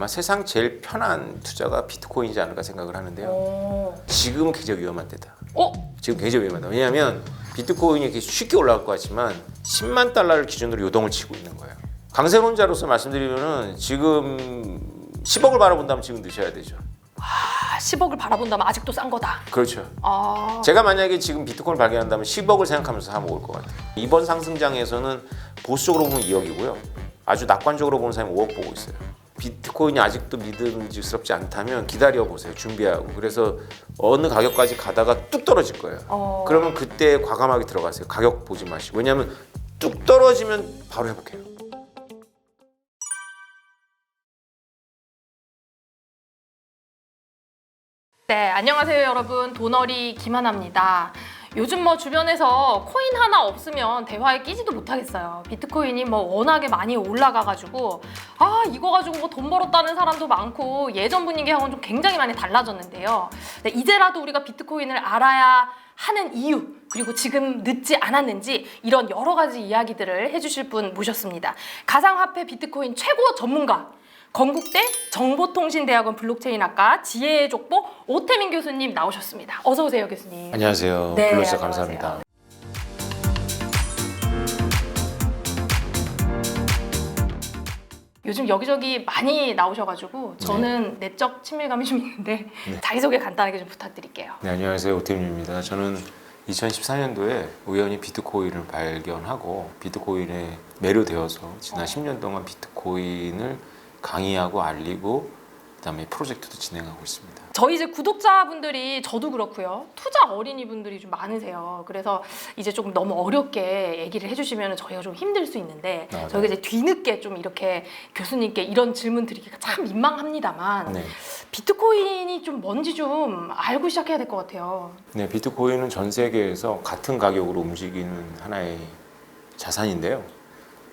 아마 세상 제일 편한 투자가 비트코인이지 않을까 생각을 하는데요. 지금은 굉장히 위험한 때다. 지금 굉장히 위험하다. 왜냐하면 비트코인이 이렇게 쉽게 올라갈 것 같지만 10만 달러를 기준으로 요동을 치고 있는 거예요. 강세론자로서 말씀드리면은 지금 10억을 바라본다면 지금 넣으셔야 되죠. 10억을 바라본다면 아직도 싼 거다. 그렇죠. 제가 만약에 지금 비트코인을 발견한다면 10억을 생각하면서 사면 올 것 같아요. 이번 상승장에서는 보수적으로 보면 2억이고요. 아주 낙관적으로 보는 사람이 5억 보고 있어요. 비트코인이 아직도 믿음직스럽지 않다면 기다려보세요. 준비하고. 그래서 어느 가격까지 가다가 뚝 떨어질 거예요. 그러면 그때 과감하게 들어가세요. 가격 보지 마시고. 왜냐하면 뚝 떨어지면 바로 회복해요. 네, 안녕하세요 여러분. 돈어리 김하나입니다. 요즘 뭐 주변에서 코인 하나 없으면 대화에 끼지도 못하겠어요. 비트코인이 뭐 워낙에 많이 올라가가지고 이거 가지고 뭐 돈 벌었다는 사람도 많고 예전 분위기하고는 좀 굉장히 많이 달라졌는데요. 네, 이제라도 우리가 비트코인을 알아야 하는 이유, 그리고 지금 늦지 않았는지 이런 여러 가지 이야기들을 해주실 분 모셨습니다. 가상화폐 비트코인 최고 전문가, 건국대 정보통신대학원 블록체인학과 지혜의 족보 오태민 교수님 나오셨습니다. 어서 오세요, 교수님. 안녕하세요. 네, 불러주셔서 안녕하세요. 감사합니다. 요즘 여기저기 많이 나오셔가지고 저는 내적 친밀감이 좀 있는데 자기소개 간단하게 좀 부탁드릴게요. 네, 안녕하세요. 오태민입니다. 저는 2014년도에 우연히 비트코인을 발견하고 비트코인에 매료되어서 지난 10년 동안 비트코인을 강의하고 알리고 그다음에 프로젝트도 진행하고 있습니다. 저희 이제 구독자분들이 저도 그렇고요. 투자 어린이분들이 좀 많으세요. 그래서 이제 조금 너무 어렵게 얘기를 해주시면 저희가 좀 힘들 수 있는데 저희가 이제 뒤늦게 좀 이렇게 교수님께 이런 질문 드리기가 참 민망합니다만 네. 비트코인이 좀 뭔지 좀 알고 시작해야 될 것 같아요. 네, 비트코인은 전 세계에서 같은 가격으로 움직이는 하나의 자산인데요.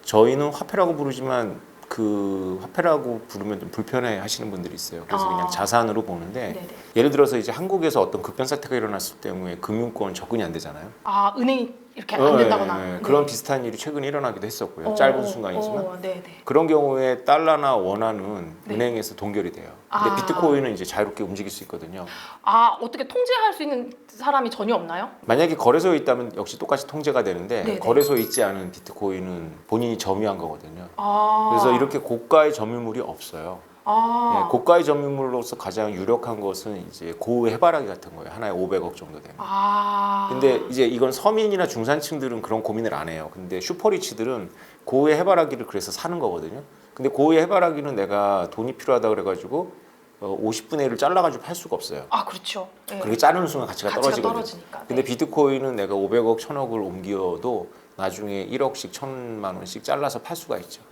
저희는 화폐라고 부르지만 그 화폐라고 부르면 좀 불편해 하시는 분들이 있어요. 그래서 그냥 자산으로 보는데 네네. 예를 들어서 이제 한국에서 어떤 급변 사태가 일어났을 경우에 금융권 접근이 안 되잖아요. 은행이 이렇게 안 된다거나. 네. 그런 비슷한 일이 최근에 일어나기도 했었고요. 짧은 순간이지만. 네네. 그런 경우에 달러나 원화는 네. 은행에서 동결이 돼요. 근데 비트코인은 이제 자유롭게 움직일 수 있거든요. 어떻게 통제할 수 있는 사람이 전혀 없나요? 만약에 거래소에 있다면 역시 똑같이 통제가 되는데 네네. 거래소에 있지 않은 비트코인은 본인이 점유한 거거든요. 아. 그래서 이렇게 고가의 점유물이 없어요. 예, 고가의 점유물로서 가장 유력한 것은 이제 고의 해바라기 같은 거예요. 하나에 500억 정도 되는. 근데 이제 이건 서민이나 중산층들은 그런 고민을 안 해요. 근데 슈퍼리치들은 고의 해바라기를 그래서 사는 거거든요. 근데 고의 해바라기는 내가 돈이 필요하다 그래가지고 50분의 1을 잘라가지고 팔 수가 없어요. 그렇죠. 네. 그렇게 자르는 순간 가치가 떨어지거든요. 떨어지니까. 근데 비트코인은 내가 500억, 1000억을 옮겨도 나중에 1억씩, 1000만 원씩 잘라서 팔 수가 있죠.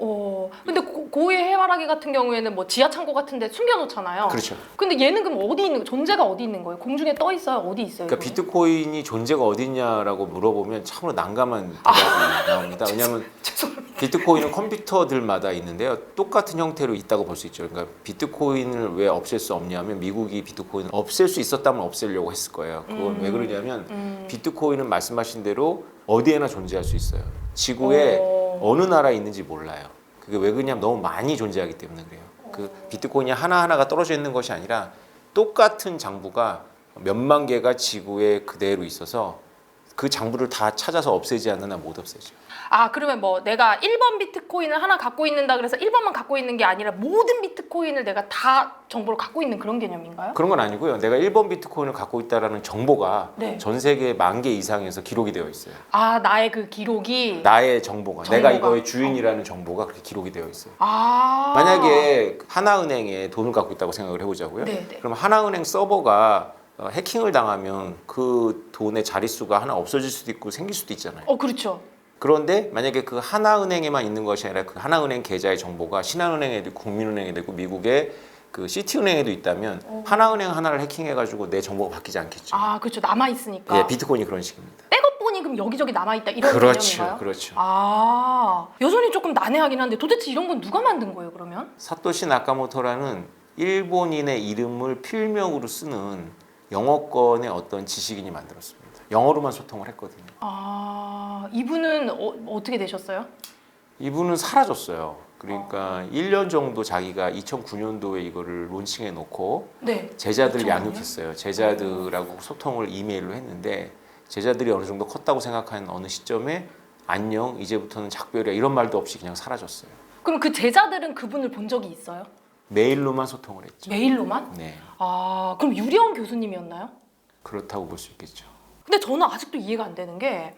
근데 고의 해바라기 같은 경우에는 뭐 지하 창고 같은 데 숨겨놓잖아요. 그렇죠. 근데 얘는 그럼 어디 있는, 존재가 어디 있는 거예요? 공중에 떠 있어요? 어디 있어요? 그러니까 비트코인이 존재가 어디 있냐라고 물어보면 참으로 난감한 대답이 나옵니다. 왜냐하면 비트코인은 컴퓨터들마다 있는데요. 똑같은 형태로 있다고 볼 수 있죠. 그러니까 비트코인을 왜 없앨 수 없냐면 미국이 비트코인을 없앨 수 있었다면 없애려고 했을 거예요. 그건 왜 그러냐면 비트코인은 말씀하신 대로 어디에나 존재할 수 있어요. 지구에 어느 나라에 있는지 몰라요. 그게 왜 그러냐면 너무 많이 존재하기 때문에 그래요. 그 비트코인이 하나하나가 떨어져 있는 것이 아니라 똑같은 장부가 몇만 개가 지구에 그대로 있어서 그 장부를 다 찾아서 없애지 않는 한 못 없애죠. 그러면 뭐 내가 1번 비트코인을 하나 갖고 있는다 그래서 1번만 갖고 있는 게 아니라 모든 비트코인을 내가 다 정보를 갖고 있는 그런 개념인가요? 그런 건 아니고요. 내가 1번 비트코인을 갖고 있다라는 정보가 전 세계 10,000개 이상에서 기록이 되어 있어요. 나의 그 기록이 나의 정보가. 내가 이거의 주인이라는 정보가 그렇게 기록이 되어 있어요. 만약에 하나은행에 돈을 갖고 있다고 생각을 해보자고요. 네네. 그럼 하나은행 서버가 해킹을 당하면 그 돈의 자릿수가 하나 없어질 수도 있고 생길 수도 있잖아요. 그렇죠. 그런데 만약에 그 하나은행에만 있는 것이 아니라 그 하나은행 계좌의 정보가 신한은행에도 있고 국민은행에도 있고 미국의 그 시티은행에도 있다면 하나은행 하나를 해킹해가지고 내 정보가 바뀌지 않겠죠. 그렇죠. 남아 있으니까. 예, 비트코인이 그런 식입니다. 백업본이 그럼 여기저기 남아 있다 이런 그렇죠, 개념인가요? 그렇죠. 여전히 조금 난해하긴 한데 도대체 이런 건 누가 만든 거예요, 그러면? 사토시 나카모토라는 일본인의 이름을 필명으로 쓰는 영어권의 어떤 지식인이 만들었습니다. 영어로만 소통을 했거든요. 이분은 어떻게 되셨어요? 이분은 사라졌어요. 그러니까 1년 정도 자기가 2009년도에 이거를 론칭해 놓고 네. 제자들 2009 년이요? 양육했어요. 제자들하고 소통을 이메일로 했는데 제자들이 어느 정도 컸다고 생각하는 어느 시점에 안녕 이제부터는 작별이야 이런 말도 없이 그냥 사라졌어요. 그럼 그 제자들은 그분을 본 적이 있어요? 메일로만 소통을 했죠. 메일로만? 네, 아, 그럼 유리원 교수님이었나요? 그렇다고 볼 수 있겠죠. 근데 저는 아직도 이해가 안 되는 게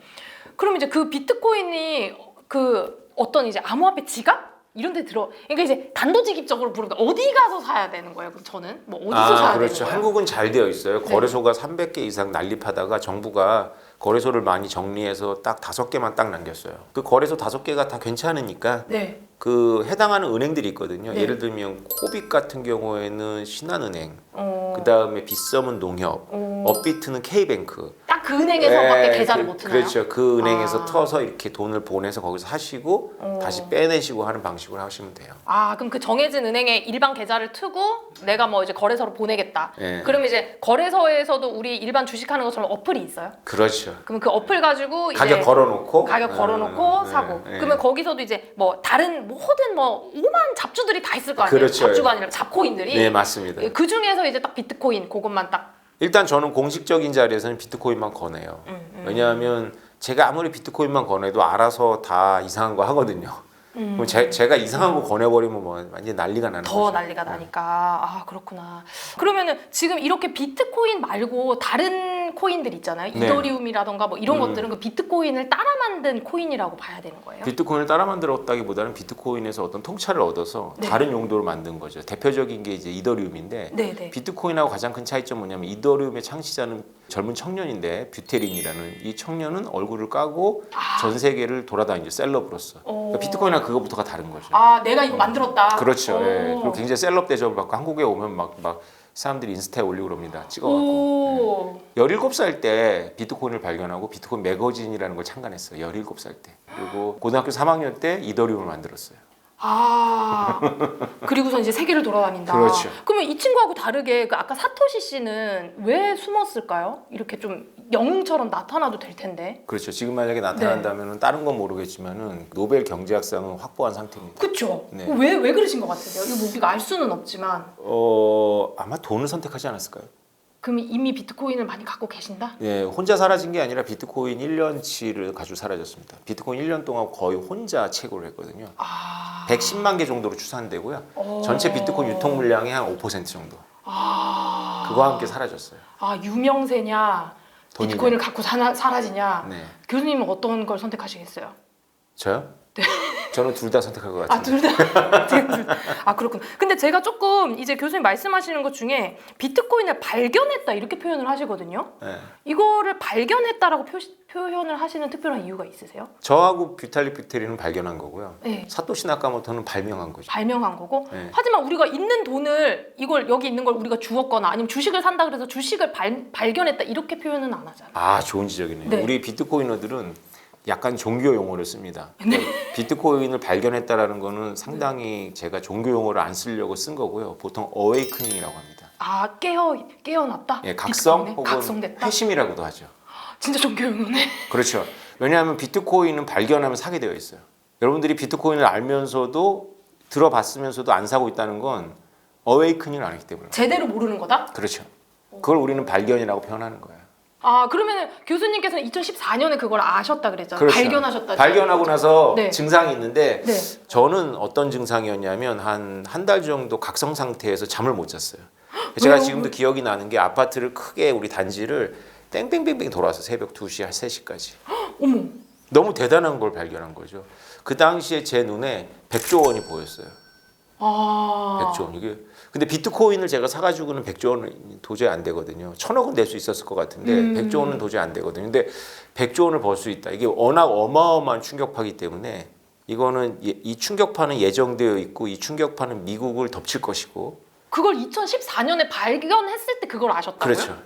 그럼 이제 그 비트코인이 그 어떤 이제 암호화폐 지갑? 이런 데 들어. 그러니까 이제 단도직입적으로 물으니까 어디 가서 사야 되는 거예요? 그럼 저는 뭐 어디서 사야 그렇죠. 되는 거예요? 한국은 잘 되어 있어요. 네. 거래소가 300개 이상 난립하다가 정부가 거래소를 많이 정리해서 딱 5개만 딱 남겼어요. 그 거래소 5개가 다 괜찮으니까 네. 그 해당하는 은행들이 있거든요. 네. 예를 들면 코빅 같은 경우에는 신한은행, 그 그다음에 빗썸은 농협, 업비트는 K뱅크. 딱 그 은행에서밖에 네, 계좌를 못 트나요? 그렇죠. 그 은행에서 아. 터서 이렇게 돈을 보내서 거기서 하시고 다시 빼내시고 하는 방식으로 하시면 돼요. 아, 그럼 그 정해진 은행에 일반 계좌를 트고 내가 뭐 이제 거래소로 보내겠다. 네. 그럼 이제 거래소에서도 우리 일반 주식하는 것처럼 어플이 있어요? 그렇죠. 그럼 그 어플 가지고 이제 가격 걸어놓고 사고. 네. 그러면 거기서도 이제 뭐 다른 모든 뭐 오만 잡주들이 다 있을 거 아니에요? 그렇죠. 잡주가 아니라 잡코인들이. 네, 맞습니다. 그 중에서 이제 딱 비트코인 그것만 딱. 일단 저는 공식적인 자리에서는 비트코인만 권해요. 왜냐하면 제가 아무리 비트코인만 권해도 알아서 다 이상한 거 하거든요. 그럼 제가 이상한 거 권해버리면 뭐 완전 난리가 나는 더 거죠. 난리가 나니까. 아, 그렇구나. 그러면은 지금 이렇게 비트코인 말고 다른 코인들 있잖아요. 네. 이더리움이라던가 뭐 이런 것들은 그 비트코인을 따라 만든 코인이라고 봐야 되는 거예요? 비트코인을 따라 만들었다기보다는 비트코인에서 어떤 통찰을 얻어서 네. 다른 용도로 만든 거죠. 대표적인 게 이제 이더리움인데 네네. 비트코인하고 가장 큰 차이점 뭐냐면 이더리움의 창시자는 젊은 청년인데 뷰테린이라는 이 청년은 얼굴을 까고 전 세계를 돌아다니죠. 셀럽으로서. 그러니까 비트코인은 그거부터가 다른 거죠. 아, 내가 이거 만들었다. 그렇죠. 오. 예. 그리고 굉장히 셀럽 대접을 받고 한국에 오면 막 사람들이 인스타에 올리고 그럽니다. 찍어갖고. 오. 17살 때 비트코인을 발견하고 비트코인 매거진이라는 걸 창간했어요. 17살 때. 그리고 고등학교 3학년 때 이더리움을 만들었어요. 아. 그리고서 이제 세계를 돌아다닌다. 그렇죠. 그러면 이 친구하고 다르게 그 아까 사토시 씨는 왜 숨었을까요? 이렇게 좀 영웅처럼 나타나도 될 텐데. 그렇죠. 지금 만약에 나타난다면 다른 건 모르겠지만은 노벨 경제학상은 확보한 상태입니다. 그렇죠. 네. 왜 그러신 것 같으세요? 이거 뭐 우리가 알 수는 없지만. 아마 돈을 선택하지 않았을까요? 그럼 이미 비트코인을 많이 갖고 계신다? 예, 혼자 사라진 게 아니라 비트코인 1년치를 가지고 사라졌습니다. 비트코인 1년 동안 거의 혼자 채굴을 했거든요. 아. 110만 개 정도로 추산되고요. 전체 비트코인 유통 물량의 한 5% 정도. 아. 그거와 함께 사라졌어요. 아, 유명세냐 돈이냐. 비트코인을 갖고 사라지냐. 네. 교수님은 어떤 걸 선택하시겠어요? 저요? 네. 저는 둘 다 선택할 것 아, 같은데. 둘 다. 아, 그렇군. 근데 제가 조금 이제 교수님 말씀하시는 것 중에 비트코인을 발견했다 이렇게 표현을 하시거든요. 네. 이거를 발견했다라고 표현을 하시는 특별한 이유가 있으세요? 저하고 뷰탈릭 뷰테리는 발견한 거고요. 네. 사토시 나카모토는 발명한 거죠. 발명한 거고. 네. 하지만 우리가 있는 돈을 이걸 여기 있는 걸 우리가 주었거나 아니면 주식을 산다 그래서 주식을 발견했다 이렇게 표현은 안 하잖아요. 아, 좋은 지적이네요. 네. 우리 비트코이너들은 약간 종교 용어를 씁니다. 그러니까 비트코인을 발견했다라는 거는 상당히 제가 종교 용어를 안 쓰려고 쓴 거고요. 보통 어웨이크닝이라고 합니다. 아, 깨어났다? 예, 각성 비트코인에? 혹은 각성됐다? 회심이라고도 하죠. 진짜 종교 용어네. 그렇죠. 왜냐하면 비트코인은 발견하면 사게 되어 있어요. 여러분들이 비트코인을 알면서도 들어봤으면서도 안 사고 있다는 건 어웨이크닝을 안 했기 때문에. 제대로 모르는 거다? 그렇죠. 그걸 우리는 발견이라고 표현하는 거예요. 아, 그러면 교수님께서는 2014년에 그걸 아셨다 그랬잖아요. 그렇죠. 발견하셨다. 발견하고 나서 네. 증상이 있는데 네. 저는 어떤 증상이었냐면 한 달 정도 각성 상태에서 잠을 못 잤어요. 제가 왜요? 지금도 기억이 나는 게 아파트를 크게 우리 단지를 뺑뺑뺑뺑 돌아서 새벽 2시, 3시까지. 어머. 너무 대단한 걸 발견한 거죠. 그 당시에 제 눈에 100조 원이 보였어요. 아. 100조 원. 이게 근데 비트코인을 제가 사가지고는 100조 원은 도저히 안 되거든요. 1000억은 낼 수 있었을 것 같은데 100조 원은 도저히 안 되거든요. 근데 100조 원을 벌 수 있다. 이게 워낙 어마어마한 충격파이기 때문에 이거는 이 충격파는 예정되어 있고 이 충격파는 미국을 덮칠 것이고 그걸 2014년에 발견했을 때 그걸 아셨다고요? 그렇죠.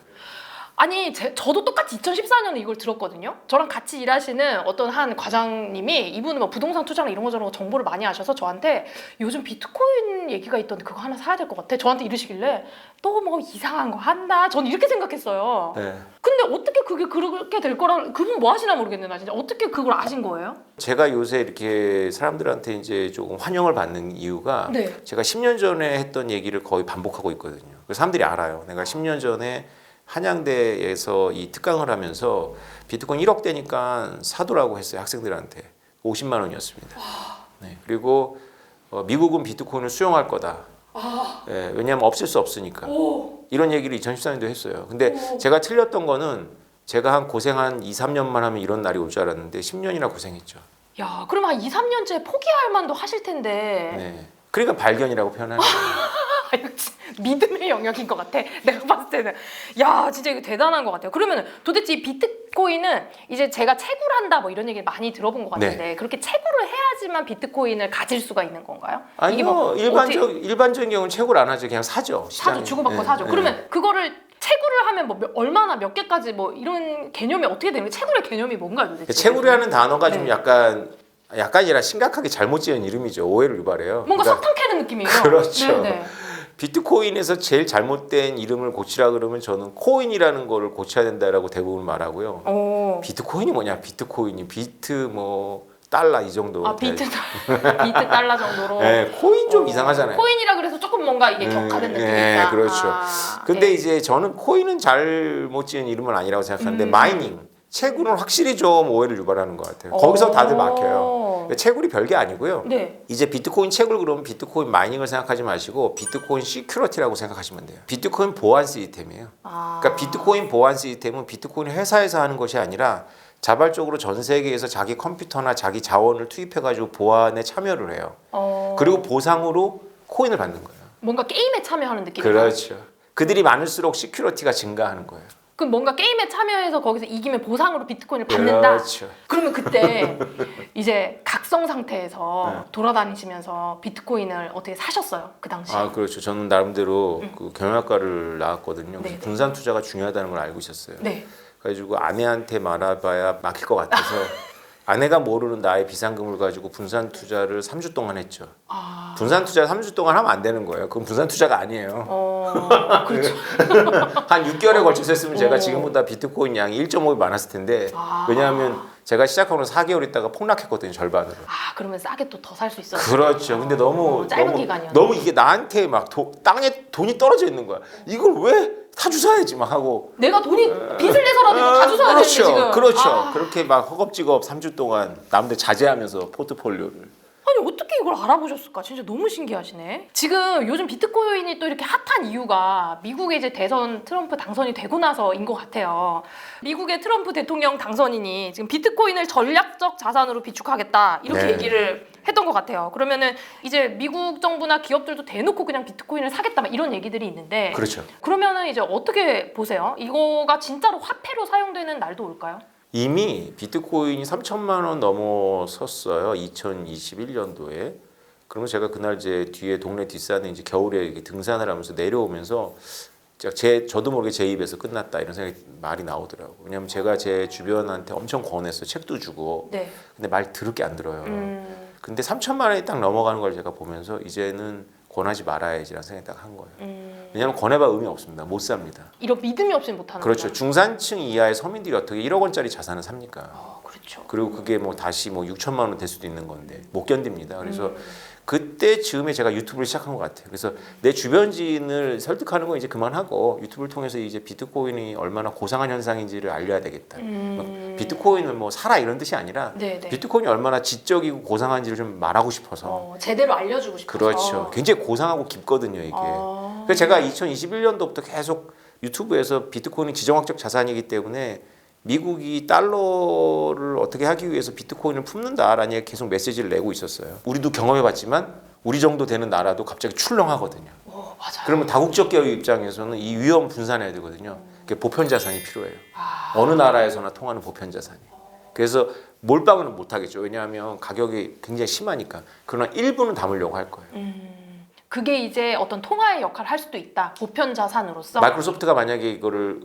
아니 저도 똑같이 2014년에 이걸 들었거든요. 저랑 같이 일하시는 어떤 한 과장님이 이분은 뭐 부동산 투자랑 이런 거 저런 거 정보를 많이 아셔서 저한테 요즘 비트코인 얘기가 있던데 그거 하나 사야 될 것 같아. 저한테 이러시길래 또 뭐 이상한 거 한다. 저는 이렇게 생각했어요. 네. 근데 어떻게 그게 그렇게 될 거라 그분 뭐 하시나 모르겠네 나 진짜. 어떻게 그걸 아신 거예요? 제가 요새 이렇게 사람들한테 이제 조금 환영을 받는 이유가 네. 제가 10년 전에 했던 얘기를 거의 반복하고 있거든요. 그래서 사람들이 알아요. 내가 10년 전에 한양대에서 이 특강을 하면서 비트코인 1억 되니까 사두라고 했어요. 학생들한테. 50만 원이었습니다. 네. 그리고 미국은 비트코인을 수용할 거다. 네, 왜냐하면 없앨 수 없으니까. 이런 얘기를 2014년도 했어요. 근데 제가 틀렸던 거는 제가 한 고생 한 2, 3년만 하면 이런 날이 올 줄 알았는데 10년이나 고생했죠. 야, 그럼 한 2, 3년째 포기할 만도 하실 텐데. 네. 그러니까 발견이라고 표현하는 거예요. 이거 진짜 믿음의 영역인 것 같아. 내가 봤을 때는. 야, 진짜 이거 대단한 것 같아요. 그러면 도대체 이 비트코인은 이제 제가 채굴 한다 뭐 이런 얘기 많이 들어본 것 같은데 그렇게 채굴을 해야지만 비트코인을 가질 수가 있는 건가요? 이게 아니요. 뭐 일반적인 경우는 채굴 안 하죠. 그냥 사죠. 시장에. 사죠. 주고받고 네, 사죠. 네. 그러면 그거를 채굴을 하면 뭐 얼마나 몇 개까지 뭐 이런 개념이 어떻게 되는 거예요? 채굴의 개념이 뭔가요 도대체? 채굴이라는 단어가 네. 좀 약간이라 심각하게 잘못 지은 이름이죠. 오해를 유발해요. 뭔가 그러니까 석탄 캐는 느낌이에요. 그렇죠. 네네. 비트코인에서 제일 잘못된 이름을 고치라 그러면 저는 코인이라는 거를 고쳐야 된다라고 대부분 말하고요. 오. 비트코인이 뭐냐? 비트코인이 비트 뭐 달러 이 정도. 아 비트 달러 정도로. 네, 코인 좀 이상하잖아요. 코인이라 그래서 조금 뭔가 이게 격화된 느낌이 네, 있다. 그렇죠. 아, 근데 네. 이제 저는 코인은 잘못 지은 이름은 아니라고 생각하는데 마이닝, 채굴은 확실히 좀 오해를 유발하는 것 같아요. 거기서 다들 막혀요. 채굴이 별게 아니고요. 네. 이제 비트코인 채굴 그러면 비트코인 마이닝을 생각하지 마시고 비트코인 시큐리티라고 생각하시면 돼요. 비트코인 보안 시스템이에요. 그러니까 비트코인 보안 시스템은 비트코인 회사에서 하는 것이 아니라 자발적으로 전 세계에서 자기 컴퓨터나 자기 자원을 투입해가지고 보안에 참여를 해요. 그리고 보상으로 코인을 받는 거예요. 뭔가 게임에 참여하는 느낌. 그렇죠. 그들이 많을수록 시큐리티가 증가하는 거예요. 그럼 뭔가 게임에 참여해서 거기서 이기면 보상으로 비트코인을 받는다. 그렇죠. 그러면 그때 이제 각성 상태에서 돌아다니시면서 비트코인을 어떻게 사셨어요? 그 당시에. 아 그렇죠. 저는 나름대로 그 경영학과를 나왔거든요. 그래서 네. 분산 투자가 중요하다는 걸 알고 있었어요. 네. 그래가지고 아내한테 말아봐야 막힐 것 같아서 아내가 모르는 나의 비상금을 가지고 분산 투자를 3주 동안 했죠. 분산 투자 3주 동안 하면 안 되는 거예요. 그건 분산 투자가 아니에요. 그렇죠. 한 6개월에 걸쳐서 했으면 제가 지금보다 비트코인 양이 1.5배 많았을 텐데 왜냐하면 제가 시작하고 4개월 있다가 폭락했거든요. 절반으로. 아 그러면 싸게 또 더 살 수 있었어요. 그렇죠. 근데 너무 짧은 기간이었네. 너무 이게 나한테 막 땅에 돈이 떨어져 있는 거야. 이걸 왜 다 주사야지 막 하고. 내가 돈이 빚을 내서라도 이거 다 주워야 되는데 그렇죠. 지금. 그렇죠. 그렇게 막 허겁지겁 3주 동안 남들 자제하면서 포트폴리오를. 아니 어떻게 이걸 알아보셨을까? 진짜 너무 신기하시네. 지금 요즘 비트코인이 또 이렇게 핫한 이유가 미국의 이제 대선 트럼프 당선이 되고 나서인 것 같아요. 미국의 트럼프 대통령 당선인이 지금 비트코인을 전략적 자산으로 비축하겠다 이렇게 네. 얘기를 했던 것 같아요. 그러면은 이제 미국 정부나 기업들도 대놓고 그냥 비트코인을 사겠다 막 이런 얘기들이 있는데 그렇죠. 그러면은 이제 어떻게 보세요? 이거가 진짜로 화폐로 사용되는 날도 올까요? 이미 비트코인이 3천만 원 넘어섰어요. 2021년도에. 그러면 제가 그날 이제 뒤에 동네 뒷산에 이제 겨울에 이렇게 등산을 하면서 내려오면서 저도 모르게 제 입에서 끝났다 이런 생각이 말이 나오더라고요. 왜냐하면 제가 제 주변한테 엄청 권했어요. 책도 주고. 네. 근데 말 들을 게 안 들어요. 근데 3천만 원이 딱 넘어가는 걸 제가 보면서 이제는 권하지 말아야지라는 생각이 딱 한 거예요. 왜냐하면 권해봐 의미 없습니다. 못 삽니다. 이런 믿음이 없이는 못하는 그렇죠. 거죠. 중산층 이하의 서민들이 어떻게 1억 원짜리 자산을 삽니까? 그렇죠. 그리고 그게 뭐 다시 뭐 6천만 원 될 수도 있는 건데 못 견딥니다. 그래서 그때 즈음에 제가 유튜브를 시작한 것 같아요. 그래서 내 주변 지인을 설득하는 거 이제 그만하고 유튜브를 통해서 이제 비트코인이 얼마나 고상한 현상인지를 알려야 되겠다. 비트코인을 뭐 사라 이런 뜻이 아니라 네네. 비트코인이 얼마나 지적이고 고상한지를 좀 말하고 싶어서. 제대로 알려주고 싶어서. 그렇죠. 굉장히 고상하고 깊거든요 이게. 그래서 제가 2021년도부터 계속 유튜브에서 비트코인이 지정학적 자산이기 때문에 미국이 달러를 어떻게 하기 위해서 비트코인을 품는다라는 얘기 계속 메시지를 내고 있었어요. 우리도 경험해봤지만 우리 정도 되는 나라도 갑자기 출렁하거든요. 맞아요. 그러면 다국적 기업 입장에서는 이 위험 분산해야 되거든요. 그게 보편 자산이 필요해요. 어느 나라에서나 통하는 보편 자산이. 그래서 몰빵은 못 하겠죠. 왜냐하면 가격이 굉장히 심하니까. 그러나 일부는 담으려고 할 거예요. 그게 이제 어떤 통화의 역할을 할 수도 있다. 보편 자산으로서. 마이크로소프트가 만약에 이거를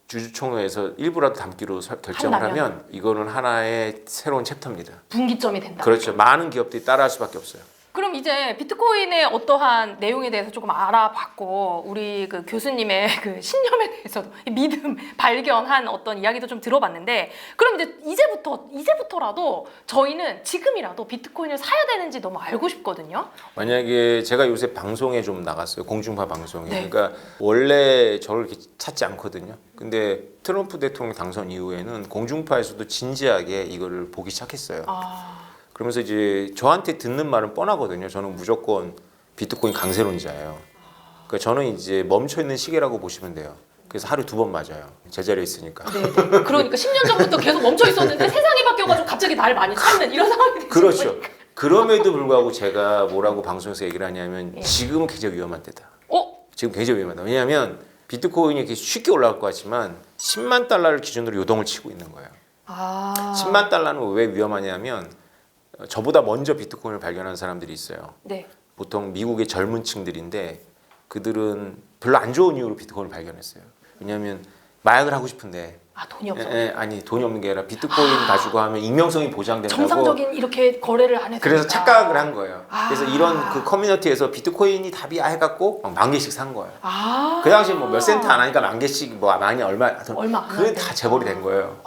주주총회에서 일부라도 담기로 결정을 하면 이거는 하나의 새로운 챕터입니다. 분기점이 된다. 그렇죠. 많은 기업들이 따라할 수밖에 없어요. 그럼 이제 비트코인의 어떠한 내용에 대해서 조금 알아봤고 우리 그 교수님의 그 신념에 대해서도 믿음 발견한 어떤 이야기도 좀 들어봤는데 그럼 이제부터라도 저희는 지금이라도 비트코인을 사야 되는지 너무 알고 싶거든요. 만약에 제가 요새 방송에 좀 나갔어요. 공중파 방송에. 네. 그러니까 원래 저를 이렇게 찾지 않거든요. 근데 트럼프 대통령 당선 이후에는 공중파에서도 진지하게 이거를 보기 시작했어요. 그러면서 이제 저한테 듣는 말은 뻔하거든요. 저는 무조건 비트코인 강세론자예요. 그러니까 저는 이제 멈춰 있는 시계라고 보시면 돼요. 그래서 하루 2번 맞아요. 제자리에 있으니까. 네네. 그러니까 10년 전부터 계속 멈춰 있었는데 세상이 바뀌어가지고 갑자기 나를 많이 찾는 이런 상황이 되죠. 그렇죠. 그럼에도 불구하고 제가 뭐라고 방송에서 얘기를 하냐면 예. 지금은 굉장히 위험한 때다. 지금 굉장히 위험하다. 왜냐하면 비트코인이 이렇게 쉽게 올라갈 것 같지만 10만 달러를 기준으로 요동을 치고 있는 거예요. 10만 달러는 왜 위험하냐면 저보다 먼저 비트코인을 발견한 사람들이 있어요. 네. 보통 미국의 젊은 층들인데 그들은 별로 안 좋은 이유로 비트코인을 발견했어요. 왜냐하면 마약을 하고 싶은데 돈이 없어. 아니 돈이 없는 게 아니라 비트코인 가지고 하면 익명성이 보장된다고 정상적인 이렇게 거래를 안 해서 그래서 착각을 한 거예요. 그래서 이런 그 커뮤니티에서 비트코인이 답이야 해갖고 막 10,000개씩 산 거예요. 그 당시에 뭐 몇 센트 안 하니까 10,000개씩 뭐 많이 얼마 그게 다 재벌이 된 거예요.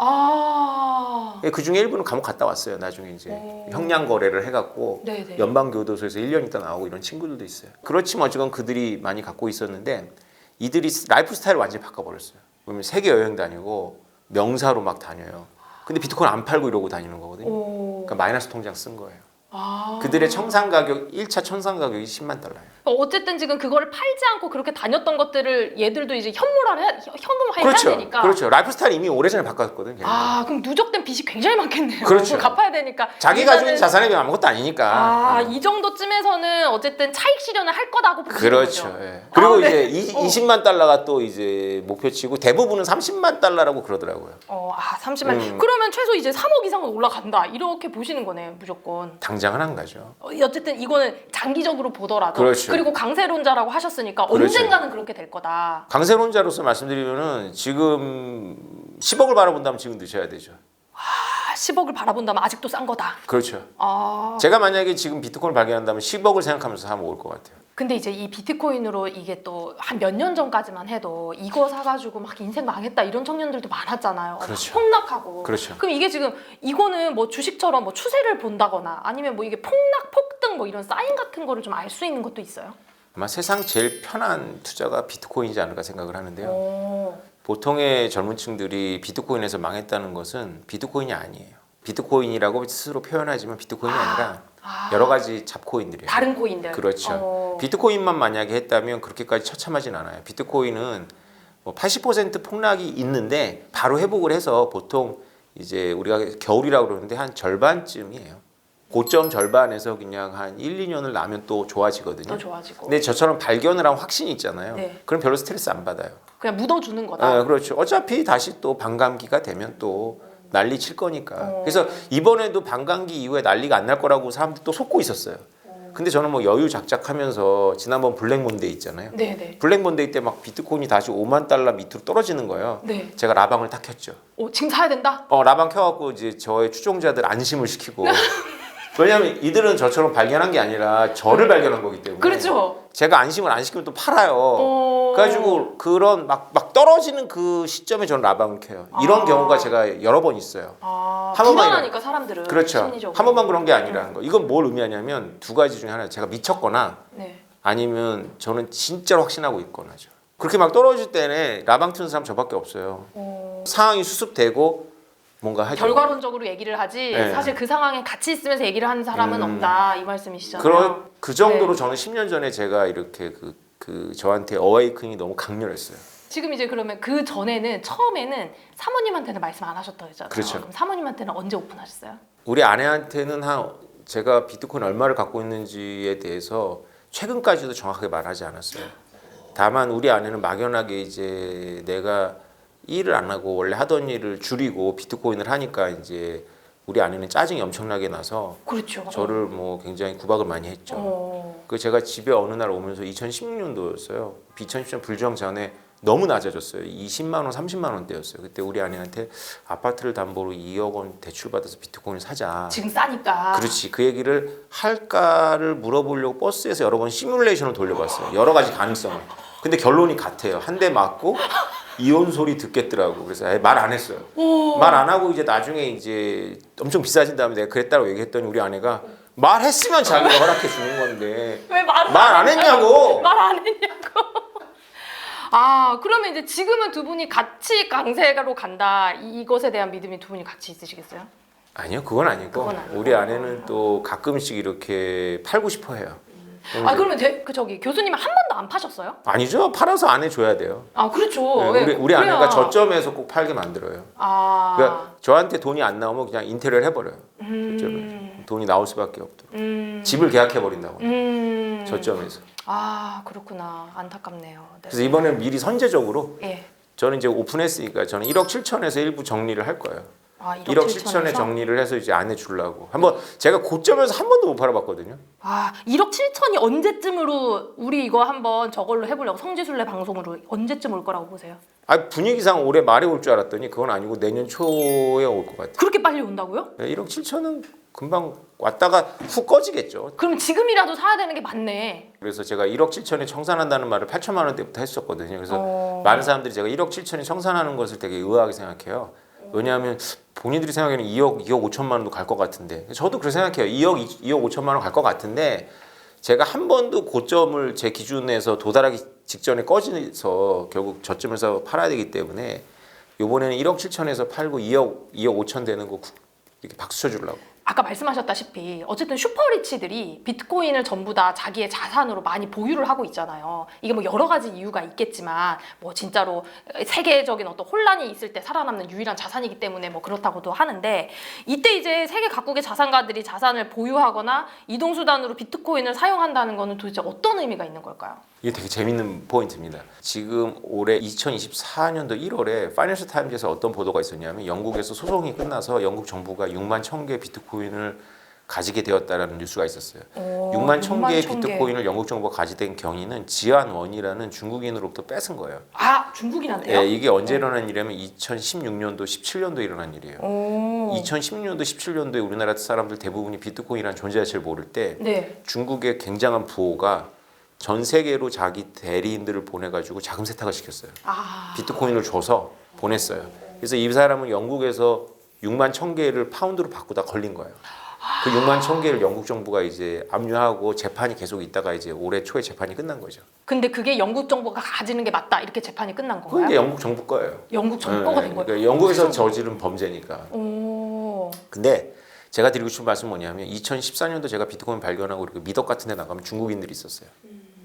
그 중에 일부는 감옥 갔다 왔어요. 나중에 이제 형량 거래를 해갖고 네네. 연방교도소에서 1년 있다 나오고 이런 친구들도 있어요. 그렇지만 어쨌건 그들이 많이 갖고 있었는데 이들이 라이프 스타일을 완전히 바꿔버렸어요. 그러면 세계 여행 다니고 명사로 막 다녀요. 근데 비트코인 안 팔고 이러고 다니는 거거든요. 그러니까 마이너스 통장 쓴 거예요. 그들의 청산 가격 1차 청산 가격이 10만 달러예요. 어쨌든 지금 그거를 팔지 않고 그렇게 다녔던 것들을 얘들도 이제 현금화해야 그렇죠. 되니까. 그렇죠. 라이프 스타일 이미 오래전에 바꿨거든. 걔네는. 그럼 누적된 빚이 굉장히 많겠네요. 그렇죠. 갚아야 되니까. 자기 가지고 있는 자산에 비하면 아무것도 아니니까. 이 정도쯤에서는 어쨌든 차익 실현을 할 거다고 보시는 그렇죠. 거죠. 예. 그리고 네. 이제 20만 달러가 또 이제 목표치고 대부분은 30만 달러라고 그러더라고요. 30만. 그러면 최소 이제 3억 이상은 올라간다. 이렇게 보시는 거네요, 무조건. 당장은 안 가죠. 어쨌든 이거는 장기적으로 보더라도. 그렇죠. 그리고 강세론자라고 하셨으니까 그렇죠. 언젠가는 그렇게 될 거다. 강세론자로서 말씀드리면은 지금 10억을 바라본다면 지금 넣으셔야 되죠. 10억을 바라본다면 아직도 싼 거다. 그렇죠. 제가 만약에 지금 비트코인을 발견한다면 10억을 생각하면서 사면 올 것 같아요. 근데 이제 이 비트코인으로 이게 또 한 몇 년 전까지만 해도 이거 사가지고 막 인생 망했다 이런 청년들도 많았잖아요. 그렇죠. 폭락하고. 그렇죠. 그럼 이게 지금 이거는 뭐 주식처럼 뭐 추세를 본다거나 아니면 뭐 이게 폭등 뭐 이런 사인 같은 거를 좀 알 수 있는 것도 있어요? 아마 세상 제일 편한 투자가 비트코인이지 않을까 생각을 하는데요. 보통의 젊은 층들이 비트코인에서 망했다는 것은 비트코인이 아니에요. 비트코인이라고 스스로 표현하지만 비트코인이 아니라 여러 가지 잡코인들이에요. 다른 코인들. 그렇죠. 비트코인만 만약에 했다면 그렇게까지 처참하진 않아요. 비트코인은 뭐 80% 폭락이 있는데 바로 회복을 해서 보통 이제 우리가 겨울이라고 그러는데 한 절반쯤이에요. 고점 절반에서 그냥 한 1, 2년을 나면 또 좋아지거든요. 또 좋아지고. 근데 저처럼 발견을 한 확신이 있잖아요. 네. 그럼 별로 스트레스 안 받아요. 그냥 묻어주는 거다. 네, 그렇죠. 어차피 다시 또 반감기가 되면 또 난리 칠 거니까. 그래서 이번에도 반감기 이후에 난리가 안 날 거라고 사람들이 또 속고 있었어요. 근데 저는 뭐 여유 작작하면서 지난번 블랙몬데이 있잖아요. 네네. 블랙몬데이 때 막 비트코인이 다시 5만 달러 밑으로 떨어지는 거예요. 네. 제가 라방을 딱 켰죠. 지금 사야 된다? 라방 켜갖고 이제 저의 추종자들 안심을 시키고. 왜냐하면 이들은 저처럼 발견한 게 아니라 저를 발견한 거기 때문에. 그렇죠. 제가 안심을 안 시키면 또 팔아요. 그래가지고 그런 막 떨어지는 그 시점에 저는 라방을 켜요. 이런 경우가 제가 여러 번 있어요. 한 번만 불안하니까 사람들은. 그렇죠. 심리적으로. 한 번만 그런 게 아니라는 거. 이건 뭘 의미하냐면 두 가지 중에 하나. 제가 미쳤거나 네. 아니면 저는 진짜로 확신하고 있거나죠. 그렇게 막 떨어질 때는 라방 트는 사람 저밖에 없어요. 상황이 수습되고 뭔가 하죠. 결과론적으로 얘기를 하지 네. 사실 그 상황에 같이 있으면서 얘기를 하는 사람은 없다 이 말씀이시잖아요. 그 정도로 네. 저는 10년 전에 제가 이렇게 그 저한테 어웨이크닝이 너무 강렬했어요. 지금 이제 그러면 그 전에는 처음에는 사모님한테는 말씀 안 하셨다고 했잖아요. 그렇죠. 그럼 사모님한테는 언제 오픈하셨어요? 우리 아내한테는 제가 비트코인 얼마를 갖고 있는지에 대해서 최근까지도 정확하게 말하지 않았어요. 다만 우리 아내는 막연하게 이제 내가 일을 안 하고 원래 하던 일을 줄이고 비트코인을 하니까 이제 우리 아내는 짜증이 엄청나게 나서 그렇죠. 저를 뭐 굉장히 구박을 많이 했죠. 그 제가 집에 어느 날 오면서 2016년도였어요. 2010년 불정 전에 너무 낮아졌어요. 20만 원, 30만 원대였어요. 그때 우리 아내한테 아파트를 담보로 2억 원 대출받아서 비트코인을 사자. 지금 싸니까. 그렇지. 그 얘기를 할까를 물어보려고 버스에서 여러 번 시뮬레이션을 돌려봤어요. 여러 가지 가능성을. 근데 결론이 같아요. 한 대 맞고 이혼 소리 듣겠더라고. 그래서 말 안 했어요. 말 안 하고 이제 나중에 이제 엄청 비싸진 다음에 내가 그랬다고 얘기했더니 우리 아내가 말했으면 자기가 허락해 주는 건데 왜 말을 말 안 했냐고. 말 안 했냐고. 아, 그러면 이제 지금은 두 분이 같이 강세로 간다. 이것에 대한 믿음이 두 분이 같이 있으시겠어요? 아니요, 그건 아니고 그건 아니고. 우리 아내는 또 가끔씩 이렇게 팔고 싶어 해요. 아, 그러면 저기 교수님은 한 번도 안 파셨어요? 아니죠. 팔아서 아내 줘야 돼요. 아, 그렇죠. 네, 왜? 우리 아내가 그래야- 저점에서 꼭 팔게 만들어요. 아, 그러니까 저한테 돈이 안 나오면 그냥 인테리어를 해버려요. 저점에서. 돈이 나올 수밖에 없도록. 집을 계약해 버린다고. 저점에서. 아, 그렇구나. 안타깝네요. 네. 그래서 이번에 미리 선제적으로 예. 저는 이제 오픈했으니까 저는 1억 7천에서 일부 정리를 할 거예요. 아, 1억 7천에 정리를 해서 이제 아내 주려고. 한번 제가 고점에서 한 번도 못 팔아봤거든요. 아, 1억 7천이 언제쯤으로 우리 이거 한번 저걸로 해보려고 성지순례 방송으로 언제쯤 올 거라고 보세요? 아, 분위기상 올해 말에 올 줄 알았더니 그건 아니고 내년 초에 올 것 같아요. 그렇게 빨리 온다고요? 1억 7천은 금방 왔다가 훅 꺼지겠죠. 그럼 지금이라도 사야 되는 게 맞네. 그래서 제가 1억 7천에 청산한다는 말을 8천만 원대부터 했었거든요. 그래서 많은 사람들이 제가 1억 7천에 청산하는 것을 되게 의아하게 생각해요. 왜냐하면 본인들이 생각에는 2억 5천만 원도 갈 것 같은데 저도 그렇게 생각해요. 2억 5천만 원 갈 것 같은데 제가 한 번도 고점을 제 기준에서 도달하기 직전에 꺼지서 결국 저점에서 팔아야 되기 때문에 이번에는 1억 7천에서 팔고 2억 5천 되는 거 이렇게 박수 쳐주려고. 아까 말씀하셨다시피 어쨌든 슈퍼리치들이 비트코인을 전부 다 자기의 자산으로 많이 보유를 하고 있잖아요. 이게 뭐 여러 가지 이유가 있겠지만 뭐 진짜로 세계적인 어떤 혼란이 있을 때 살아남는 유일한 자산이기 때문에 뭐 그렇다고도 하는데 이때 이제 세계 각국의 자산가들이 자산을 보유하거나 이동수단으로 비트코인을 사용한다는 거는 도대체 어떤 의미가 있는 걸까요? 이게 되게 재밌는 포인트입니다. 지금 올해 2024년도 1월에 파이낸셜 타임즈에서 어떤 보도가 있었냐면 영국에서 소송이 끝나서 영국 정부가 6만 1,000개 비트코인을 가지게 되었다라는 뉴스가 있었어요. 6만 1,000개의 비트코인을 영국 정부가 가지된 경위는 지안원이라는 중국인으로부터 뺏은 거예요. 아, 중국인한테요? 예, 이게 언제 일어난 일이냐면 2016년도, 17년도에 일어난 일이에요. 2016년도, 17년도에 우리나라 사람들 대부분이 비트코인이라는 존재 자체를 모를 때 네. 중국의 굉장한 부호가 전 세계로 자기 대리인들을 보내가지고 자금 세탁을 시켰어요. 아, 비트코인을 줘서 보냈어요. 그래서 이 사람은 영국에서 6만 1,000개를 파운드로 바꾸다 걸린 거예요. 그 6만 1,000개를 영국 정부가 이제 압류하고 재판이 계속 있다가 이제 올해 초에 재판이 끝난 거죠. 근데 그게 영국 정부가 가지는 게 맞다 이렇게 재판이 끝난 건가요? 그게 영국 정부 거예요. 영국 정부가 된 거예요? 그러니까 영국에서 저지른 범죄니까. 오. 근데 제가 드리고 싶은 말씀은 뭐냐면 2014년도 제가 비트코인 발견하고 이렇게 미덕 같은 데 나가면 중국인들이 있었어요.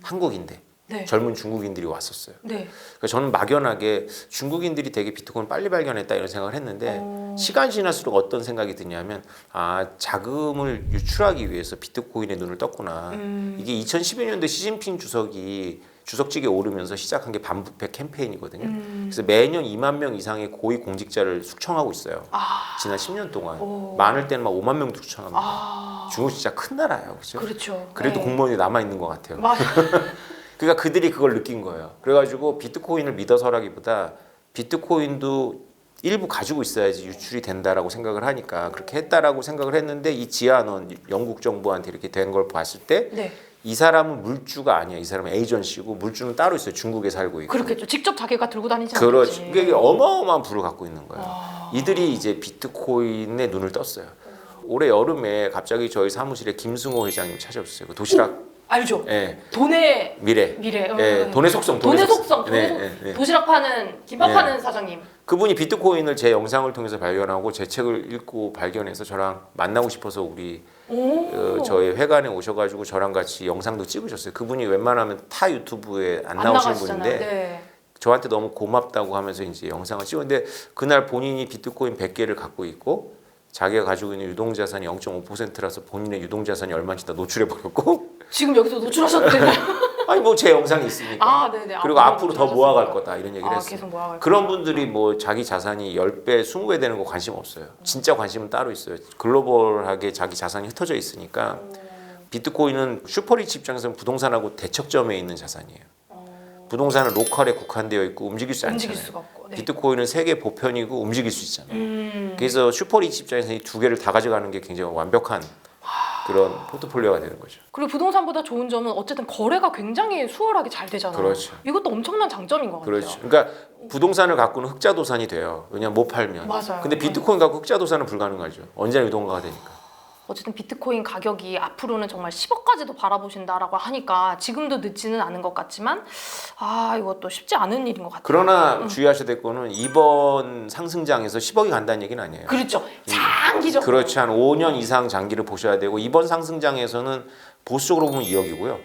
한국인데 네. 젊은 중국인들이 왔었어요. 네. 그러니까 저는 막연하게 중국인들이 되게 비트코인 빨리 발견했다 이런 생각을 했는데 시간이 지날수록 어떤 생각이 드냐면 아, 자금을 유출하기 위해서 비트코인에 눈을 떴구나. 이게 2012년도에 시진핑 주석이 주석직에 오르면서 시작한 게 반부패 캠페인이거든요. 그래서 매년 2만 명 이상의 고위 공직자를 숙청하고 있어요. 지난 10년 동안. 많을 때는 막 5만 명도 숙청합니다. 중국 진짜 큰 나라예요. 그렇죠? 그렇죠. 그래도 네. 공무원이 남아있는 것 같아요. 맞아요. 그러니까 그들이 그걸 느낀 거예요. 그래가지고 비트코인을 믿어서라기보다 비트코인도 일부 가지고 있어야지 유출이 된다라고 생각을 하니까 그렇게 했다라고 생각을 했는데 이 지안원 영국 정부한테 이렇게 된 걸 봤을 때 이 네. 사람은 물주가 아니야. 이 사람은 에이전시고 물주는 따로 있어요. 중국에 살고 있고. 그렇겠죠. 직접 자기가 들고 다니지 그렇지. 않겠지. 이게 어마어마한 부를 갖고 있는 거예요. 이들이 이제 비트코인에 눈을 떴어요. 올해 여름에 갑자기 저희 사무실에 김승호 회장님 찾아오셨어요. 그 도시락. 알죠. 예. 돈의 미래. 미래. 예, 돈의 속성. 돈의 속성. 네. 도시락 파는 김밥 네. 파는 사장님. 그분이 비트코인을 제 영상을 통해서 발견하고 제 책을 읽고 발견해서 저랑 만나고 싶어서 우리 저희 회관에 오셔가지고 저랑 같이 영상도 찍으셨어요. 그분이 웬만하면 타 유튜브에 안 나오시는 분인데 네. 저한테 너무 고맙다고 하면서 이제 영상을 찍었는데 그날 본인이 비트코인 100개를 갖고 있고 자기가 가지고 있는 유동자산이 0.5%라서 본인의 유동자산이 얼마인지 다 노출해 버렸고 지금 여기서 노출하셨대요. 아니 뭐 제 영상이 있으니까 아, 네네. 그리고 앞으로 더 모아갈 거다 이런 얘기를 했어요. 계속 모아갈 그런 분들이 뭐 자기 자산이 10배, 20배 되는 거 관심 없어요. 진짜 관심은 따로 있어요. 글로벌하게 자기 자산이 흩어져 있으니까 비트코인은 슈퍼리치 입장에서는 부동산하고 대척점에 있는 자산이에요. 부동산은 로컬에 국한되어 있고 움직일 수 움직일 않잖아요. 수가 없고. 네. 비트코인은 세계 보편이고 움직일 수 있잖아요. 그래서 슈퍼리치 입장에서 이 두 개를 다 가져가는 게 굉장히 완벽한 그런 포트폴리오가 되는 거죠. 그리고 부동산보다 좋은 점은 어쨌든 거래가 굉장히 수월하게 잘 되잖아요. 그렇죠. 이것도 엄청난 장점인 것 같아요. 그렇죠. 그러니까 부동산을 갖고는 흑자도산이 돼요. 왜냐면 못 팔면. 맞아요. 근데 비트코인 갖고 흑자도산은 불가능하죠. 언제나 유동화가 되니까. 어쨌든 비트코인 가격이 앞으로는 정말 10억까지도 바라보신다라고 하니까 지금도 늦지는 않은 것 같지만 이것도 쉽지 않은 일인 것 같아요. 그러나 주의하셔야 될 거는 이번 상승장에서 10억이 간다는 얘기는 아니에요. 그렇죠. 장기적으로. 그렇지. 한 5년 이상 장기를 보셔야 되고 이번 상승장에서는 보수적으로 보면 2억이고요.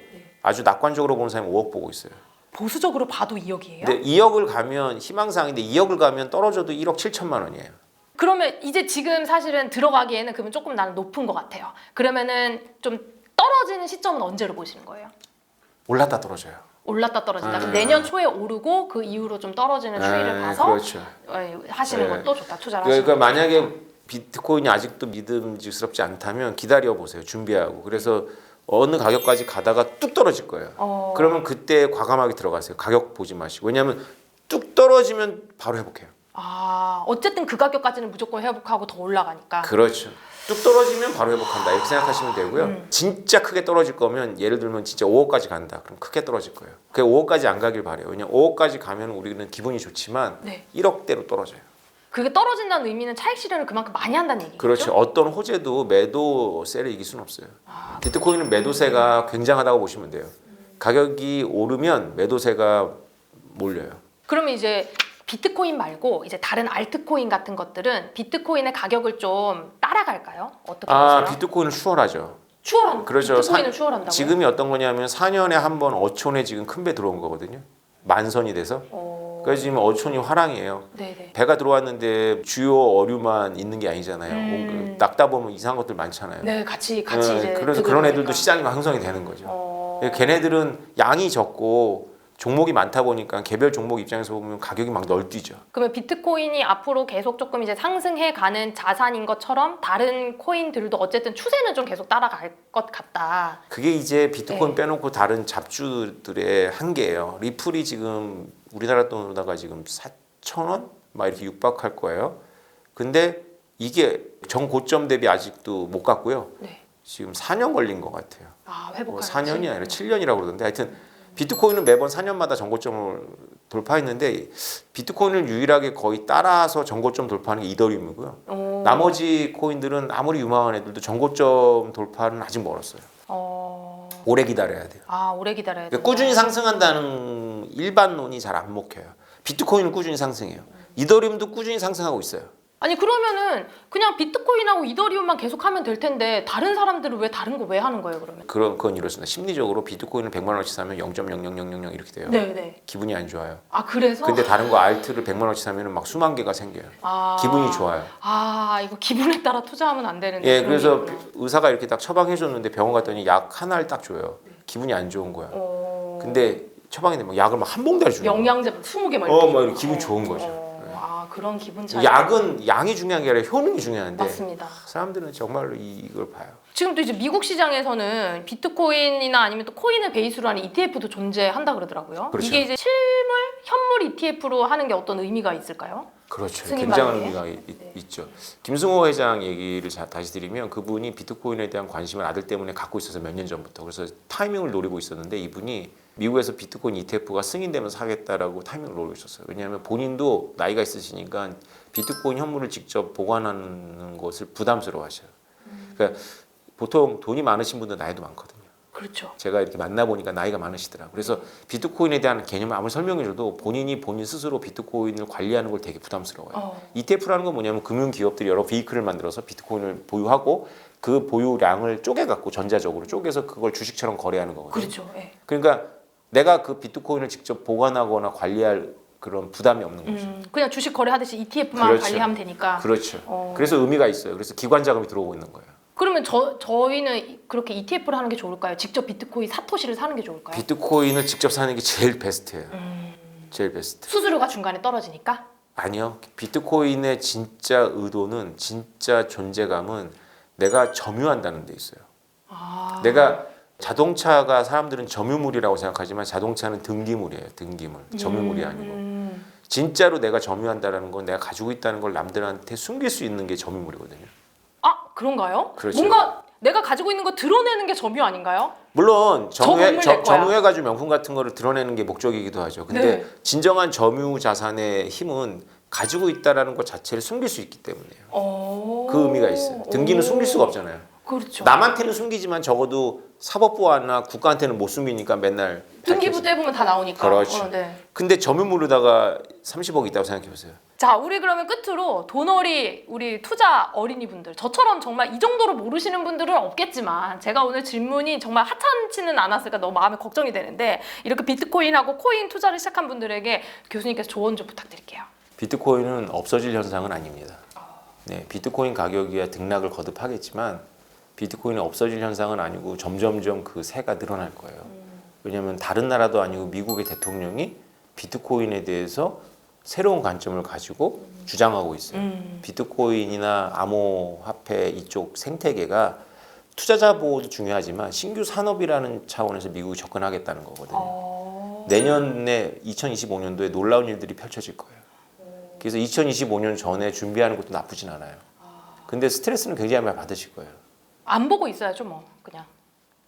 아주 낙관적으로 보는 사람이 5억 보고 있어요. 보수적으로 봐도 2억이에요? 근데 2억을 가면 희망사항인데 2억을 가면 떨어져도 1억 7천만 원이에요. 그러면 이제 지금 사실은 들어가기에는 그러면 조금 나는 높은 것 같아요. 그러면은 좀 떨어지는 시점은 언제로 보시는 거예요? 올랐다 떨어져요. 올랐다 떨어진다. 그럼 내년 초에 오르고 그 이후로 좀 떨어지는 추이를 봐서 그렇죠. 하시는 네. 것도 좋다. 투자를 하시는 그러니까 것도 만약에 비트코인이 아직도 믿음직스럽지 않다면 기다려 보세요. 준비하고. 그래서 어느 가격까지 가다가 뚝 떨어질 거예요. 그러면 그때 과감하게 들어가세요. 가격 보지 마시고. 왜냐하면 뚝 떨어지면 바로 회복해요. 어쨌든 그 가격까지는 무조건 회복하고 더 올라가니까. 그렇죠. 뚝 떨어지면 바로 회복한다 이렇게 생각하시면 되고요. 진짜 크게 떨어질 거면 예를 들면 진짜 5억까지 간다. 그럼 크게 떨어질 거예요. 그 5억까지 안 가길 바래요. 왜냐면 5억까지 가면 우리는 기분이 좋지만 네. 1억대로 떨어져요. 그게 떨어진다는 의미는 차익 실현을 그만큼 많이 한다는 얘기죠. 그렇죠. 어떤 호재도 매도세를 이길 수는 없어요. 비트코인은 매도세가 굉장하다고 보시면 돼요. 가격이 오르면 매도세가 몰려요. 그러면 이제 비트코인 말고 이제 다른 알트코인 같은 것들은 비트코인의 가격을 좀 따라갈까요? 어떻게 보세요? 비트코인은 추월하죠. 추월한 그렇죠. 비트코인은 추월한다고요? 지금이 어떤 거냐면 4년에 한 번 어촌에 지금 큰 배 들어온 거거든요. 만선이 돼서. 그래서 지금 어촌이 화랑이에요. 네네. 배가 들어왔는데 주요 어류만 있는 게 아니잖아요. 낚다 보면 이상한 것들 많잖아요. 네, 같이 이제 그래서 그런 애들도 시장이 형성이 되는 거죠. 걔네들은 양이 적고 종목이 많다 보니까 개별 종목 입장에서 보면 가격이 막 널뛰죠. 그러면 비트코인이 앞으로 계속 조금 이제 상승해 가는 자산인 것처럼 다른 코인들도 어쨌든 추세는 좀 계속 따라갈 것 같다. 그게 이제 비트코인 빼놓고 다른 잡주들의 한계예요. 리플이 지금 우리나라 돈으로다가 지금 4,000원 막 이렇게 육박할 거예요. 근데 이게 전 고점 대비 아직도 못 갔고요. 네. 지금 4년 걸린 것 같아요. 회복하는 4년이 아니라 7년이라고 그러던데 하여튼 비트코인은 매번 4년마다 전고점을 돌파했는데 비트코인을 유일하게 거의 따라서 전고점 돌파하는 게 이더리움이고요. 나머지 코인들은 아무리 유망한 애들도 전고점 돌파는 아직 멀었어요. 오래 기다려야 돼요. 오래 기다려야 돼요. 그러니까 꾸준히 상승한다는 일반론이 잘 안 먹혀요. 비트코인은 꾸준히 상승해요. 이더리움도 꾸준히 상승하고 있어요. 아니 그러면은 그냥 비트코인하고 이더리움만 계속하면 될 텐데 다른 사람들은 왜 다른 거 왜 하는 거예요 그러면? 그건 이렇습니다. 심리적으로 비트코인을 100만 원어치 사면 0.0000 이렇게 돼요. 네네. 기분이 안 좋아요. 그래서? 근데 다른 거 알트를 100만 원어치 사면 막 수만 개가 생겨요. 기분이 좋아요. 이거 기분에 따라 투자하면 안 되는데. 예, 그래서 의사가 이렇게 딱 처방해 줬는데 병원 갔더니 약 하나를 딱 줘요. 기분이 안 좋은 거야. 근데 처방인데 막 약을 막 한 봉다리 주는 거야. 영양제 20개 막 막 이렇게 기분 좋은 거죠. 그런 기분 차이. 약은 양이 중요한 게 아니라 효능이 중요한데 맞습니다. 사람들은 정말로 이걸 봐요. 지금 또 이제 미국 시장에서는 비트코인이나 아니면 또 코인을 베이스로 하는 ETF도 존재한다 그러더라고요. 그렇죠. 이게 이제 실물, 현물 ETF로 하는 게 어떤 의미가 있을까요? 그렇죠. 승인 굉장한 받는 의미가 네. 있죠. 김승호 회장 얘기를 다시 드리면 그분이 비트코인에 대한 관심을 아들 때문에 갖고 있어서 몇 년 전부터 그래서 타이밍을 노리고 있었는데 이분이 미국에서 비트코인 ETF가 승인되면서 사겠다라고 타이밍을 노리고 있었어요. 왜냐하면 본인도 나이가 있으시니까 비트코인 현물을 직접 보관하는 것을 부담스러워하셔요. 그러니까 보통 돈이 많으신 분들 나이도 많거든요. 그렇죠. 제가 이렇게 만나보니까 나이가 많으시더라고요. 그래서 비트코인에 대한 개념을 아무리 설명해줘도 본인 스스로 비트코인을 관리하는 걸 되게 부담스러워요. ETF라는 건 뭐냐면 금융기업들이 여러 베이클을 만들어서 비트코인을 보유하고 그 보유량을 쪼개갖고 전자적으로 쪼개서 그걸 주식처럼 거래하는 거거든요. 그렇죠. 네. 그러니까 내가 그 비트코인을 직접 보관하거나 관리할 그런 부담이 없는 거죠. 그냥 주식 거래하듯이 ETF만 그렇죠. 관리하면 되니까. 그렇죠. 그래서 의미가 있어요. 그래서 기관 자금이 들어오고 있는 거예요. 그러면 저희는 그렇게 ETF를 하는 게 좋을까요? 직접 비트코인 사토시를 사는 게 좋을까요? 비트코인을 직접 사는 게 제일 베스트예요. 제일 베스트. 수수료가 중간에 떨어지니까? 아니요. 비트코인의 진짜 의도는 진짜 존재감은 내가 점유한다는 데 있어요. 내가 자동차가 사람들은 점유물이라고 생각하지만 자동차는 등기물이에요. 등기물. 점유물이 아니고. 진짜로 내가 점유한다라는 건 내가 가지고 있다는 걸 남들한테 숨길 수 있는 게 점유물이거든요. 아, 그런가요? 그렇죠. 뭔가 내가 가지고 있는 거 드러내는 게 점유 아닌가요? 물론 건물 낼 거야. 점유해가지고 명품 같은 거를 드러내는 게 목적이기도 하죠. 근데 네. 진정한 점유 자산의 힘은 가지고 있다라는 것 자체를 숨길 수 있기 때문이에요. 그 의미가 있어요. 등기는 숨길 수가 없잖아요. 그렇죠. 남한테는 숨기지만 적어도 사법부나 국가한테는 못 숨기니까 맨날 등기부 밝혀지죠. 떼보면 다 나오니까. 그렇죠. 네. 근데 점유물로다가 30억 있다고 생각해 보세요. 자, 우리 그러면 끝으로 돈어리 우리 투자 어린이분들, 저처럼 정말 이 정도로 모르시는 분들은 없겠지만 제가 오늘 질문이 정말 하찮지는 않았을까 너무 마음에 걱정이 되는데 이렇게 비트코인하고 코인 투자를 시작한 분들에게 교수님께서 조언 좀 부탁드릴게요. 비트코인은 없어질 현상은 아닙니다. 네, 비트코인 가격이 등락을 거듭하겠지만 비트코인이 없어질 현상은 아니고 점점점 그 세가 늘어날 거예요. 왜냐하면 다른 나라도 아니고 미국의 대통령이 비트코인에 대해서 새로운 관점을 가지고 주장하고 있어요. 비트코인이나 암호화폐 이쪽 생태계가 투자자 보호도 중요하지만 신규 산업이라는 차원에서 미국이 접근하겠다는 거거든요. 내년에 2025년도에 놀라운 일들이 펼쳐질 거예요. 그래서 2025년 전에 준비하는 것도 나쁘진 않아요. 근데 스트레스는 굉장히 많이 받으실 거예요. 안 보고 있어야죠, 뭐 그냥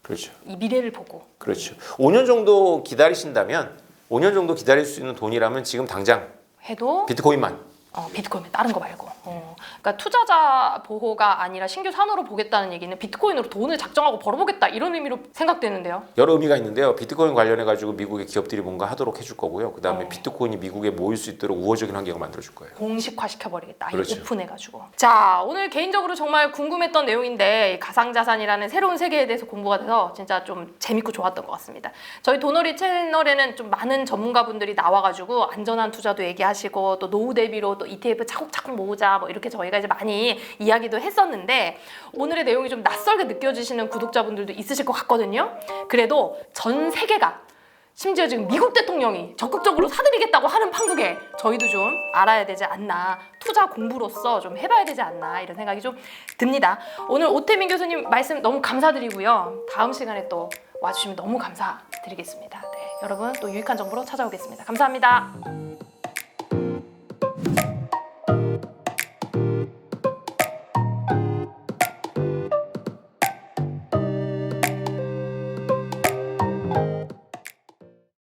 그렇죠. 이 미래를 보고. 그렇죠. 5년 정도 기다리신다면 5년 정도 기다릴 수 있는 돈이라면 지금 당장 해도 비트코인만. 비트코인 다른 거 말고. 그러니까 투자자 보호가 아니라 신규 산업으로 보겠다는 얘기는 비트코인으로 돈을 작정하고 벌어보겠다 이런 의미로 생각되는데요. 여러 의미가 있는데요. 비트코인 관련해 가지고 미국의 기업들이 뭔가 하도록 해줄 거고요. 그다음에 비트코인이 미국에 모일 수 있도록 우호적인 환경을 만들어 줄 거예요. 공식화 시켜버리겠다. 그렇죠. 오픈해가지고. 자, 오늘 개인적으로 정말 궁금했던 내용인데 가상자산이라는 새로운 세계에 대해서 공부가 돼서 진짜 좀 재밌고 좋았던 것 같습니다. 저희 도너리 채널에는 좀 많은 전문가분들이 나와가지고 안전한 투자도 얘기하시고 또 노후 대비로 또 ETF 차곡차곡 모으자 뭐 이렇게 저희가 이제 많이 이야기도 했었는데 오늘의 내용이 좀 낯설게 느껴지시는 구독자분들도 있으실 것 같거든요. 그래도 전 세계가 심지어 지금 미국 대통령이 적극적으로 사들이겠다고 하는 판국에 저희도 좀 알아야 되지 않나, 투자 공부로서 좀 해봐야 되지 않나 이런 생각이 좀 듭니다. 오늘 오태민 교수님 말씀 너무 감사드리고요. 다음 시간에 또 와주시면 너무 감사드리겠습니다. 네, 여러분 또 유익한 정보로 찾아오겠습니다. 감사합니다.